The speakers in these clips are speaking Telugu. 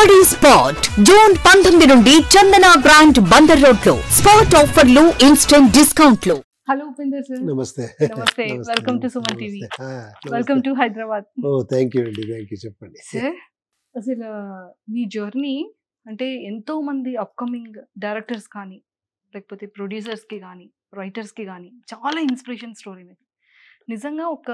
ఆడి స్పాట్ జూన్ 19 నుండి చందన బ్రాండ్ బందర్ రోడ్ లో స్పాట్ ఆఫర్లు, ఇన్స్టెంట్ డిస్కౌంట్లు. Hello Upender sir. నమస్తే. నమస్తే. Welcome to Suman TV. Welcome to Hyderabad. ఓ థ్యాంక్ యూ అండి, థ్యాంక్ యూ. చెప్పండి సార్, అసలు మీ జర్నీ అంటే ఎంతో మంది అప్కమింగ్ డైరెక్టర్స్ కానీ, లేకపోతే ప్రొడ్యూసర్స్ కి కానీ, రైటర్స్ కి కానీ చాలా ఇన్స్పిరేషన్ స్టోరీ మీద. నిజంగా ఒక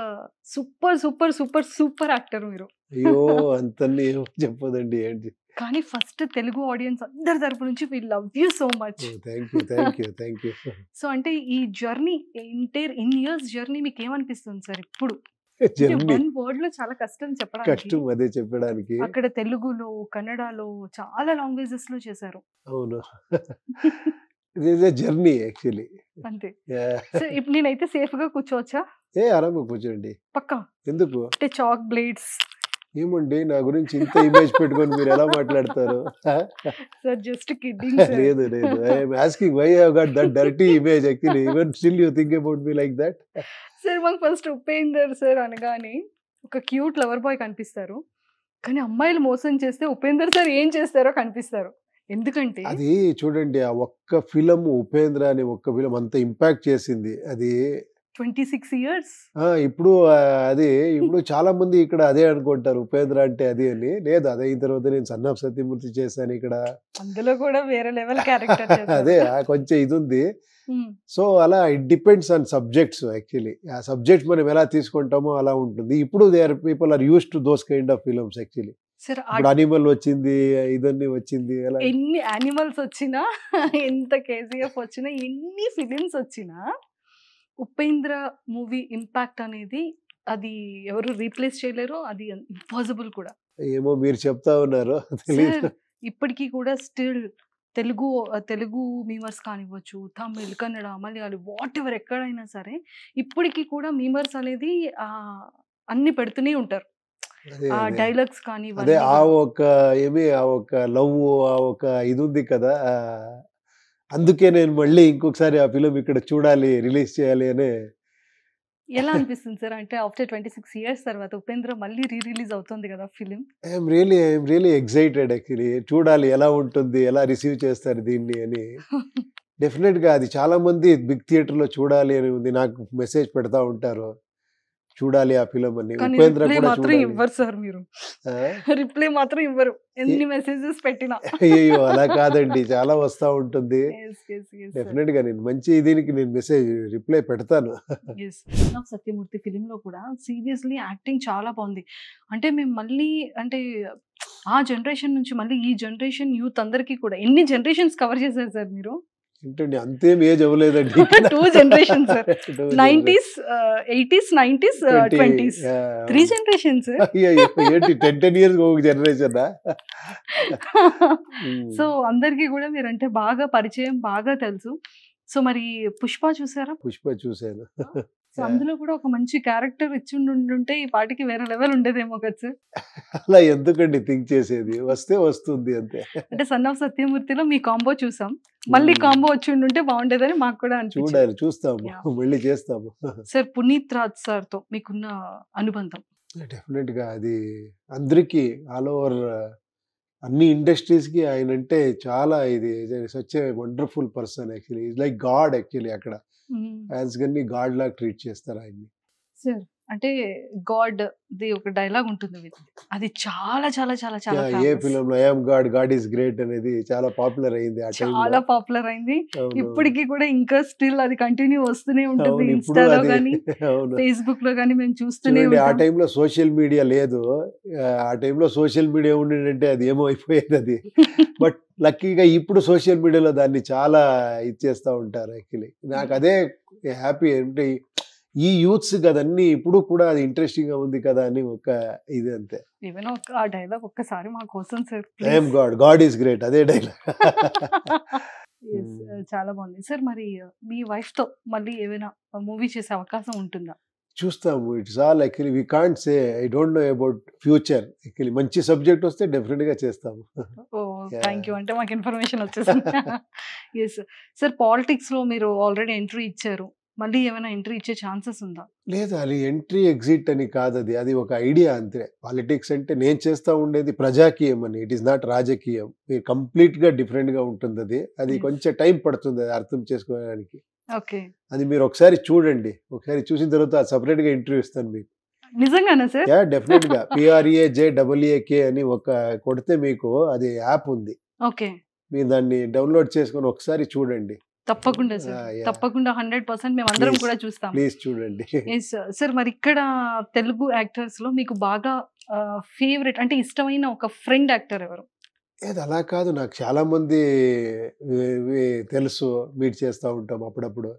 super super super super actor మీరు. అయ్యో అంతన్ని చెప్పదండి ఏంటి. కానీ ఫస్ట్ తెలుగు ఆడియన్స్ అందరి తరపు నుంచి we love you so much. Thank you, thank you, thank you. So అంటే ఈ జర్నీ ఇన్ ఇయర్స్ జర్నీ మీకు ఏమనిపిస్తుంది సార్ ఇప్పుడు? జర్నీ వన్ వర్డ్ లో చాలా కష్టం చెప్పడానికి. కష్టం అదే చెప్పడానికి. అక్కడ తెలుగులో, కన్నడలో చాలా లాంగ్వేజెస్ లో చేశారు. అవును, ఇదే జర్నీ యాక్చువల్లీ. అంతే. సో ఇప్పుడు నేనైతే సేఫ్ గా కూర్చోవచ్చా? ఆరాంగా కూర్చోండి. పక్కా. ఎందుకు అంటే చాక్ బ్లేడ్స్. ఏమండి నా గురించి ఇంత ఇమేజ్ పెట్టుకొని మీరు ఎలా మాట్లాడతారు? Sir just kidding. లేదు లేదు, I'm asking why have got that dirty image actually. Even still you think about me like that? Sir మాకు ఫస్ట్ ఉపేందర్ సార్ అనగానే ఒక క్యూట్ లవర్ బాయ్ కనిపిస్తారు. కానీ అమ్మాయిలు మోసం చేస్తే ఉపేందర్ సార్ ఏం చేస్తారో కనిపిస్తారు. ఎందుకంటే అది చూడండి, ఆ ఒక్క ఫిలం ఉపేంద్ర అనే ఒక్క ఫిలం అంత ఇంపాక్ట్ చేసింది. అది 26 years. ఇప్పుడు అది ఇప్పుడు చాలా మంది ఇక్కడ అదే అనుకుంటారు ఉపేంద్ర అంటే అది అని. లేదు, అదే అయిన తర్వాత నేను సన్ ఆఫ్ సత్యమూర్తి చేశాను ఇక్కడ. అందులో కూడా వేరే లెవెల్ క్యారెక్టర్. అదే కొంచెం ఇది ఉంది. సో అలా it depends on subjects actually. ఆ సబ్జెక్ట్స్ మనం ఎలా తీసుకుంటామో అలా ఉంటుంది. ఇప్పుడు people are used to those kind of films actually. ఇప్పుడు అనిమల్ వచ్చింది, ఇదన్నీ వచ్చింది. ఎన్ని యానిమల్స్ వచ్చినా, ఎంత కేజీఎఫ్ వచ్చినా, ఎన్ని ఫిలిమ్స్ వచ్చినా ఉపేంద్ర మూవీ ఇంపాక్ట్ అనేది అది ఎవరు రీప్లేస్ చేయలేరు. అది ఇంపాసిబుల్ కూడా. ఏమో మీరు చెప్తా ఉన్నారు. ఇప్పటికీ కూడా స్టిల్ తెలుగు మీమర్స్ కానివ్వచ్చు, తమిళ్, కన్నడ, మలయాళం, వాట్ ఎవర్ ఎక్కడైనా సరే ఇప్పటికీ కూడా మీమర్స్ అనేది అన్ని పెడుతూనే ఉంటారు. డైలాగ్స్ కానీ అదే ఆ ఒక లవ్, ఆ ఒక ఇది ఉంది కదా. అందుకే నేను మళ్ళీ ఇంకొకసారి ఆ ఫిలిం ఇక్కడ చూడాలి, రిలీజ్ చేయాలి అనే. ఎలా అనిపిస్తుంది సార్? అంటే ఆఫ్టర్ 26 years తర్వాత ఉపేంద్ర మళ్ళీ రిలీజ్ అవుతుంది కదా film. I'm really excited actually. చూడాలి ఎలా ఉంటుంది, ఎలా రిసీవ్ చేస్తారు దీన్ని అని. డెఫినెట్ గా అది చాలా మంది బిగ్ థియేటర్ లో చూడాలి అని ఉంది. నాకు మెసేజ్ పెడతా ఉంటారు, చూడాలి ఆ ఫిలిం అని. ఉపేంద్ర కూడా ఇవ్వరు సార్ మీరు. రిప్లై మాత్రం ఇవ్వరు ఎన్ని మెసేజెస్ పెట్టినా. అయ్యో అలా కాదండి, చాలా వస్తా ఉంటుంది. డెఫినెట్ గా నేను మంచి దీనికి నేను మెసేజ్ రిప్లై పెడతాను. సత్యమూర్తి ఫిలిం లో కూడా సీరియస్లీ యాక్టింగ్ చాలా బాగుంది. అంటే మేము మళ్ళీ అంటే ఆ జనరేషన్ నుంచి మళ్ళీ ఈ జనరేషన్ యూత్ అందరికీ కూడా ఎన్ని జనరేషన్స్ కవర్ చేశారు సార్ మీరు? ఏంటండి అంతేం ఏజ్ అవ్వలేదండి. 2 generations sir. 90s, 80s, 90s, 20s. 3 generations. ఏంటి 10 years ఒక జనరేషన్? సో అందరికీ కూడా మీరంటే బాగా పరిచయం, బాగా తెలుసు. సో మరి పుష్ప చూసారా? పుష్ప చూసాను. సో అందులో కూడా ఒక మంచి క్యారెక్టర్ ఇచ్చి ఉంటే ఈ పాటికి వేరే లెవెల్ ఉండేదేమో కదా సార్. అలా ఎందుకండి థింక్ చేసేది, వస్తే వస్తుంది అంతే. అంటే సన్ ఆఫ్ సత్యమూర్తిలో మీ కాంబో చూసాం, మళ్ళీ కాంబో వచ్చి ఉంటే బాగుండేదని మాకు కూడా అనిపించింది. చూడాలి, చూస్తాము, మళ్ళీ చేస్తాము. సార్ పునీత్ రాజ్ సార్ తో మీకున్న అనుబంధం? డెఫినెట్ గా అది అందరికి ఆల్ ఓవర్ అన్ని ఇండస్ట్రీస్ కి ఆయన అంటే చాలా ఇది such a wonderful person actually. Is like God actually. అక్కడ ఫ్యాన్స్ గన్ని గాడ్ లాగా ట్రీట్ చేస్తారు ఆయన్ని. సార్ అంటే గాడ్ ది ఒక డైలాగ్ ఉంటుంది, అది చాలా చాలా చాలా చాలా ఏ ఫిల్మ్ లో I am God, God is great అనేది చాలా పాపులర్ అయింది. చాలా పాపులర్ అయింది. ఇప్పటికీ కూడా ఇంకా స్టిల్ అది కంటిన్యూ వస్తూనే ఉంటుంది. ఇన్స్టాలో గానీ, ఫేస్బుక్ లో గానీ మేము చూస్తూనే ఉంటాం. ఆ టైంలో సోషల్ మీడియా లేదు. ఆ టైంలో సోషల్ మీడియా ఉండిందంటే అది ఏమో అయిపోయేది అది. బట్ లక్కీగా ఇప్పుడు సోషల్ మీడియాలో దాన్ని చాలా ఇచ్చేస్తూ ఉంటారు యాక్చువల్లీ. నాకు అదే హ్యాపీ. అంటే ఈ యూత్స్ కదన్నీ ఇప్పుడు కూడా అది ఇంట్రెస్టింగ్ గా ఉంది కదా అని ఒక ఇది అంతే. ఈవెన్ ఆ డైలాగ్ ఒక్కసారి మా కోసం sir. I'm God, God is great, అదే డైలాగ్. చాలా బాగుంది సార్. మరి మీ వైఫ్ తో మళ్ళీ ఏమైనా మూవీ చేసే అవకాశం ఉంటుందా? చూస్తాము. It's all actually we can't say. I don't know about future. Actually మంచి సబ్జెక్ట్ వస్తే డెఫినెట్ గా చేస్తాము. థ్యాంక్ యూ, అంటే మాకు ఇన్ఫర్మేషన్ వచ్చేసింది. ఎస్ సార్, పాలిటిక్స్ లో మీరు ఆల్రెడీ ఎంట్రీ ఇచ్చారు. మళ్ళీ ఏమైనా ఎంట్రీ ఇచ్చే ఛాన్సెస్ ఉందా? లేదు, అది ఎంట్రీ ఎగ్జిట్ అని కాదు, అది ఒక ఐడియా అంతే. పాలిటిక్స్ అంటే నేను చేస్తూ ఉండేది ప్రజాకీయం అని, ఇట్ ఈస్ నాట్ రాజకీయం. మీరు కంప్లీట్గా డిఫరెంట్గా ఉంటుంది అది. అది కొంచెం టైం పడుతుంది అది అర్థం చేసుకోవడానికి. ఓకే, అది మీరు ఒకసారి చూడండి, ఒకసారి చూసిన తర్వాత సపరేట్గా ఇంటర్వ్యూ ఇస్తాను మీకు. నిజంగానా సార్? డెఫినెట్గా PRAJAAK అని ఒక కొడితే మీకు అది యాప్ ఉంది. ఓకే, మీరు దాన్ని డౌన్లోడ్ చేసుకొని ఒకసారి చూడండి. తప్పకుండా సార్, తప్పకుండా 100% మేము అందరం కూడా చూస్తాం. ప్లీజ్ చూడండి. సార్, మరి ఇక్కడ తెలుగు యాక్టర్స్ లో మీకు బాగా ఫేవరెట్ అంటే ఇష్టమైన ఒక ఫ్రెండ్ యాక్టర్ ఎవరు? ఏది అలా కాదు, నాకు చాలా మంది తెలుసు, మీట్ చేస్తూ ఉంటాం అప్పుడప్పుడు.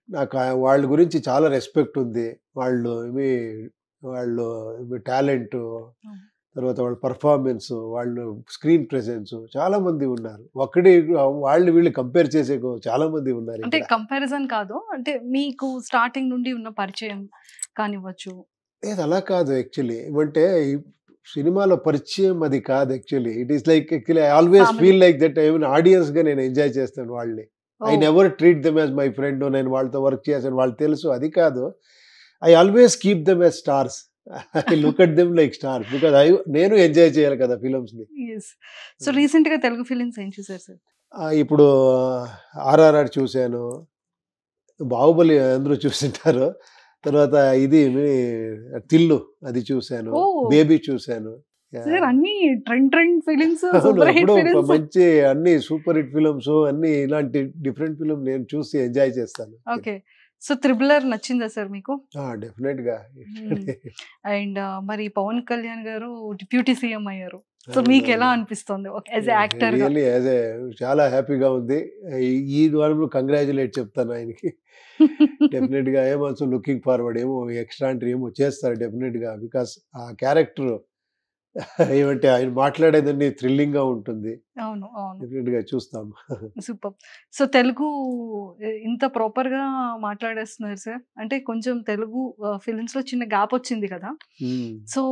నాకు వాళ్ళ గురించి చాలా రెస్పెక్ట్ ఉంది. వాళ్ళు టాలెంట్, తర్వాత వాళ్ళ పర్ఫార్మెన్స్, వాళ్ళు స్క్రీన్ ప్రెసెన్స్, చాలా మంది ఉన్నారు. వాళ్ళు వీళ్ళు కంపేర్ చేసే చాలా మంది ఉన్నారు. అంటే కంపారిజన్ కాదు, అంటే మీకు స్టార్టింగ్ నుండి ఉన్న పరిచయం కానివ్వచ్చు. లేదు అలా కాదు, యాక్చువల్లీ ఏమంటే సినిమాలో పరిచయం అది కాదు. Actually it is like I always feel like that even audience గా నేను ఎంజాయ్ చేస్తాను వాళ్ళని. I never treat them as my friend. నేను వాళ్ళతో వర్క్ చేశాను, వాళ్ళు తెలుసు, అది కాదు. I always keep them as stars. I look at them like stars because నేను ఎంజాయ్ చేయాలి కదా ఫిలిమ్స్ ని. సో రీసెంట్ గా తెలుగు ఫిలిమ్స్ ఏం చూసారు సార్? ఇప్పుడు RRR చూశాను, బాహుబలి అందరూ చూసింటారు. తర్వాత ఇది తిల్లు అది చూశాను, బేబీ చూశాను. అన్ని ట్రెండ్ ఫిలిమ్స్, మంచి అన్ని సూపర్ హిట్ ఫిలిమ్స్, అన్ని ఇలాంటి డిఫరెంట్ ఫిలిం నేను చూసి ఎంజాయ్ చేస్తాను. ఓకే, సో త్రిబులర్ నచ్చిందా సార్ మీకు? డెఫినెట్ గా. అండ్ మరి పవన్ కళ్యాణ్ గారు డిప్యూటీ సీఎం అయ్యారు, సో మీకు ఎలా అనిపిస్తుంది యాజ్ ఏ యాక్టర్? చాలా హ్యాపీగా ఉంది. ఈ వారంలో కంగ్రాచులేట్ చెప్తాను ఆయనకి. డెఫినెట్ గా ఐఎమ్ ఆల్సో లుకింగ్ ఫార్వర్డ్. ఏమో ఎక్స్ట్రాంటరీ ఏమో చేస్తారు డెఫినెట్ గా, బికాస్ ఆ క్యారెక్టర్ ఏమంటే ఆయన మాట్లాడేదాన్ని థ్రిల్లింగ్ గా ఉంటుంది. అవును, డెఫినెట్ గా చూస్తాం. సూపర్. సో తెలుగు ఇంత ప్రాపర్ గా మాట్లాడేస్తున్నారు సార్. అంటే కొంచెం తెలుగు ఫిలిమ్స్ లో చిన్న గ్యాప్ వచ్చింది కదా, సో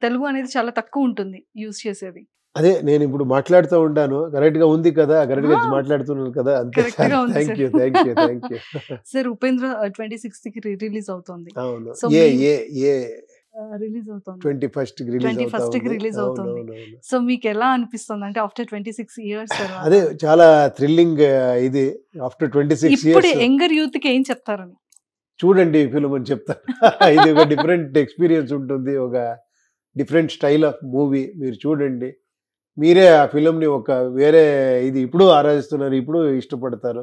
తెలుగు అనేది చాలా తక్కువ ఉంటుంది యూజ్ చేసేది. అదే నేను ఇప్పుడు మాట్లాడుతూ ఉంటాను, కరెక్ట్ గా ఉంది కదా, కరెక్ట్ గా మాట్లాడుతున్నాను కదా, అంతే. Thank you sir. Upendra 26th కి రిలీజ్ అవుతుంది. అవును, రిలీజ్ అవుతుంది, 21st కి రిలీజ్ అవుతుంది. సో మీకు ఎలా అనిపిస్తుంది అంటే ఆఫ్టర్ 26 years? అదే చాలా థ్రిల్లింగ్ ఇది. ఆఫ్టర్ 26 years ఇప్పుడు యంగర్ యూత్ కి ఏం చెప్తారని? చూడండి ఫిల్మ్ అని చెప్తాను. ఇది ఒక డిఫరెంట్ ఎక్స్పీరియన్స్ ఉంటుంది, ఒక డిఫరెంట్ స్టైల్ ఆఫ్ మూవీ. మీరు చూడండి, మీరే ఆ ఫిల్మ్ని ఒక వేరే ఇది ఇప్పుడు ఆరాధిస్తున్నారు, ఇప్పుడు ఇష్టపడతారు.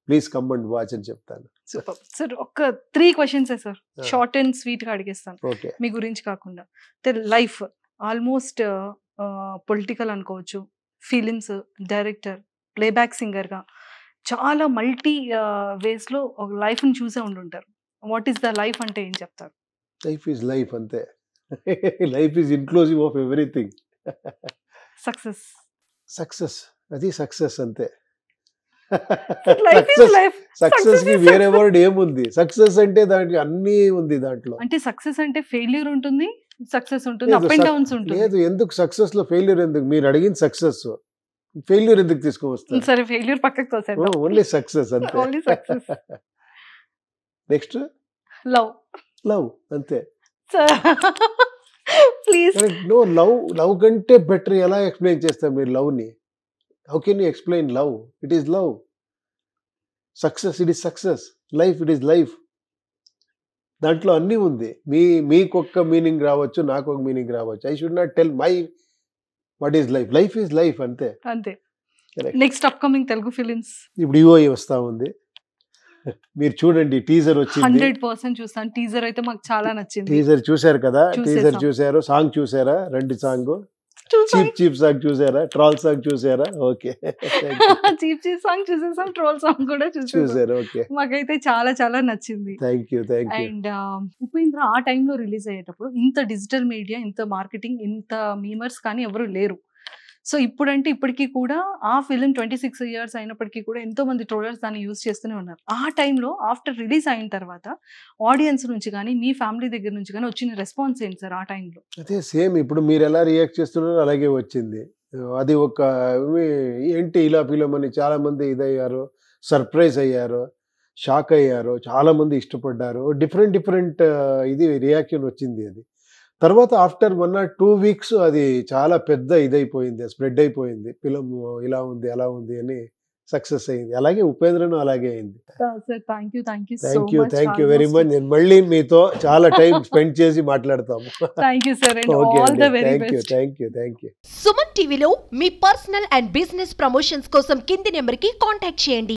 ప్లీజ్ కమ్ అండ్ వాచ్ అని చెప్తాను. Super sir. ఒక 3 questions sir, short and sweet గా అడిగేస్తాను. మీ గురించి కాకుండా లైఫ్ ఆల్మోస్ట్ పొలిటికల్ అనుకోవచ్చు, ఫిలిమ్స్ డైరెక్టర్, ప్లేబ్యాక్ సింగర్ గా చాలా మల్టీ వేస్ లో లైఫ్ ని చూసే ఉండుంటారు. వాట్ ఈస్ ద లైఫ్ అంటే ఏం చెప్తారు? లైఫ్ ఈజ్ లైఫ్ అంతే. Life is inclusive of everything. Success అది సక్సెస్ అంతే. సక్సెస్ కి వేరే వర్డ్ ఏముంది? సక్సెస్ అంటే దానికి అన్ని ఉంది దాంట్లో. అంటే సక్సెస్ అంటే ఫెయిల్యూర్ ఉంటుంది, సక్సెస్ ఉంటుంది, అప్ అండ్ డౌన్స్ ఉంటుంది. లేదు, ఎందుకు సక్సెస్ లో ఫెయిల్యూర్ ఎందుకు? మీరు అడిగింది సక్సెస్, ఫెయిల్యూర్ ఎందుకు తీసుకొస్తారు? సరే, ఫెయిల్యూర్ పక్కకు తోసేద్దాం, ఓన్లీ సక్సెస్ అంతే. Only success. నెక్స్ట్ లవ్ అంతే. ప్లీజ్ నో, లవ్ కంటే బెటర్ ఎలా ఎక్స్ప్లెయిన్ చేస్తారు మీరు లవ్ ని? How can you explain love? It is love. Success, it is success. Life, it is life. దాంట్లో అన్నీ ఉంది. మీకు ఒక్క మీనింగ్ రావచ్చు, నాకు ఒక మీనింగ్ రావచ్చు. I should not tell my what is life. Life is life అంతే. నెక్స్ట్ అప్కమింగ్ తెలుగు ఫిలిమ్స్ ఇప్పుడు UOE వస్తా ఉంది, మీరు చూడండి. టీజర్ వచ్చింది, 100% చూస్తాను. టీజర్ అయితే మాకు చాలా నచ్చింది. టీజర్ చూసారు కదా? టీజర్ చూసారు, సాంగ్ చూసారా? 2 సాంగ్. చీప్ సాంగ్ చూసారా? ట్రోల్ సాంగ్ చూసారా? ఓకే, చీప్ సాంగ్ చూసేసాం, ట్రోల్ సాంగ్ కూడా చూసారు. ఓకే, మాకైతే చాలా చాలా నచ్చింది. Thank you. అండ్ ఉపేంద్ర ఆ టైంలో రిలీజ్ అయ్యేటప్పుడు ఇంత డిజిటల్ మీడియా, ఇంత మార్కెటింగ్, ఇంత మీమర్స్ కానీ ఎవరు లేరు. సో ఇప్పుడంటే ఇప్పటికీ కూడా ఆ ఫిలిం 26 years అయినప్పటికీ కూడా ఎంతో మంది ట్రోలర్స్ దాన్ని యూజ్ చేస్తూనే ఉన్నారు. ఆ టైంలో ఆఫ్టర్ రిలీజ్ అయిన తర్వాత ఆడియన్స్ నుంచి కానీ మీ ఫ్యామిలీ దగ్గర నుంచి కానీ వచ్చిన రెస్పాన్స్ ఏంటి సార్ ఆ టైంలో? అదే సేమ్ ఇప్పుడు మీరు ఎలా రియాక్ట్ చేస్తున్నారో అలాగే వచ్చింది. అది ఒక ఏంటి ఇలా ఫిలిం అని చాలా మంది ఇదయ్యారు, సర్ప్రైజ్ అయ్యారు. షాక్ అయ్యారు, చాలా మంది ఇష్టపడ్డారు. డిఫరెంట్ ఇది రియాక్షన్ వచ్చింది అది. తర్వాత ఆఫ్టర్ 1 or 2 weeks అది చాలా పెద్ద ఇదైపోయింది, స్ప్రెడ్ అయిపోయింది. ఫిల్మ్ ఇలా ఉంది అలా ఉంది అని సక్సెస్ అయింది. అలాగే ఉపేంద్రను అలాగే అయింది. Sir thank you thank you very much. నేను మళ్ళీ మీతో చాలా టైం స్పెండ్ చేసి మాట్లాడతాము. Thank you sir and okay all the అండి, very thank best. You. Suman టీవీలో మీ పర్సనల్ అండ్ బిజినెస్ ప్రమోషన్స్ కోసం కింది నెంబర్కి కాంటాక్ట్ చేయండి.